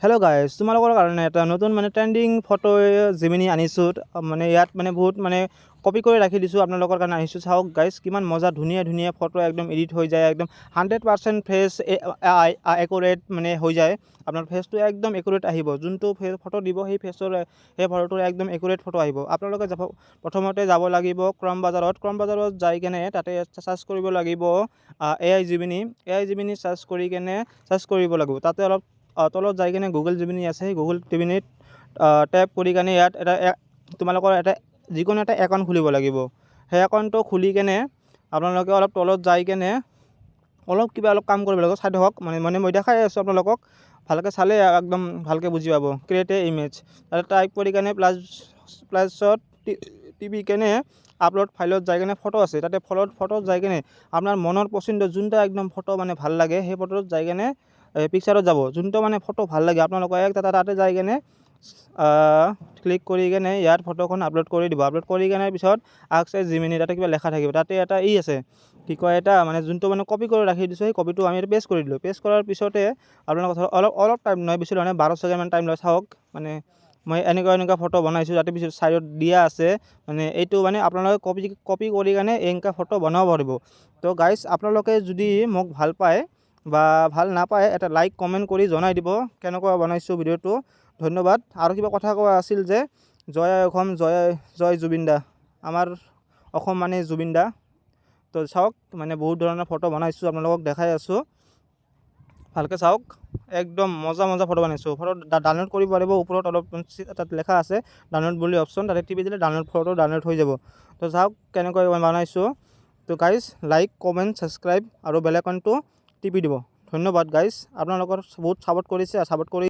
Hello' guys, তোমালোকৰ কাৰণে এটা নতুন ট্ৰেণ্ডিং ফটো জিমিনি আনিছোঁ। ইয়াত বহুত কপি কৰি ৰাখি দিছোঁ, আপোনালোকৰ কাৰণে আনিছোঁ। চাওক গাইজ, কিমান মজা ধুনীয়া ধুনীয়া ফটো একদম এডিট হৈ যায়, একদম 100% ফেচ একুৰেট হৈ যায়। আপোনাৰ ফেচটো একদম একুৰেট আহিব, যোনটো ফটো দিব সেই ফটোটোৰ একদম একুৰেট ফটো আহিব। আপোনালোকে প্ৰথমতে যাব লাগিব ক্ৰম বাজাৰত যাই কেনে তাতে চাৰ্চ কৰিব লাগিব AI জিমিনি চাৰ্চ কৰিব লাগিব। তাতে অলপ তলত যাই কিনে গুগল জিমিনি আছে, সেই গুগল জিমিনিত টেপ কৰি কেনে ইয়াত তোমালোকৰ যিকোনো এটা একাউণ্ট খুলিব লাগিব। সেই একাউণ্টটো খুলি কেনে আপোনালোকে অলপ তলত যাই কেনে অলপ কাম কৰিব লাগিব। চাই থাকক, মই দেখাই আছোঁ আপোনালোকক, ভালকৈ চালে একদম ভালকৈ বুজি পাব। ক্ৰিয়েট এ ইমেজ তাতে টাইপ কৰি কেনে প্লাছত টিপি কেনে আপলোড ফাইলত যাই কেনে ফটো আছে, তাতে ফটোত যাই কেনে আপোনাৰ মনৰ পচন্দ যোনটা একদম ফটো ভাল লাগে সেই ফটোত যাই কেনে পিকচাৰত যাব, যোনটো ফটো ভাল লাগে আপোনালোকে তাতে যাই কেনে ক্লিক কৰি কেনে ইয়াত ফটোখন আপলোড কৰি দিব। আপলোড কৰি কেনে পিছত আস্ক জিমিনি তাতে কিবা লেখা থাকিব, তাতে এটা আছে কি কয় যোনটো কপি কৰি ৰাখি দিছোঁ, সেই কপিটো আমি পেষ্ট কৰি দিলোঁ। পেষ্ট কৰাৰ পিছতে আপোনালোকৰ অলপ টাইম নহয়, বেছি নহয়, 12 ছেকেণ্ডমান টাইম লয়। চাওক মই এনেকুৱা ফটো বনাইছোঁ, তাতে পিছত চাইডত দিয়া আছে এইটো আপোনালোকে কপি কৰি কেনে এনেকুৱা ফটো বনাব পাৰিব। তো গাইজ, আপোনালোকে যদি মোক ভাল পায় বা ভাল নাপায় এটা লাইক কমেণ্ট কৰি জনাই দিব কেনেকুৱা বনাইছোঁ ভিডিঅ'টো। ধন্যবাদ। আৰু কিবা কথা কোৱা আছিল যে জয় অসম, জয় জুবিন দা, আমাৰ অসম জুবিন দা। তো চাওক, বহুত ধৰণৰ ফটো বনাইছোঁ, আপোনালোকক দেখাই আছোঁ, ভালকৈ চাওক। একদম মজা ফটো বনাইছোঁ। ফটো ডাউনলোড কৰিব পাৰিব, ওপৰত অলপ তাত লেখা আছে ডাউনলোড বুলি অপশ্যন, তাতে টিপি দিলে ফটো ডাউনলোড হৈ যাব। তো চাওক কেনেকৈ বনাইছোঁ। তো গাইজ, লাইক কমেণ্ট ছাবস্ক্ৰাইব আৰু বেল আইকনটো টিপি দিব। ধন্যবাদ গাইজ, আপোনালোকৰ বহুত ছাপোৰ্ট কৰিছে, ছাপোৰ্ট কৰি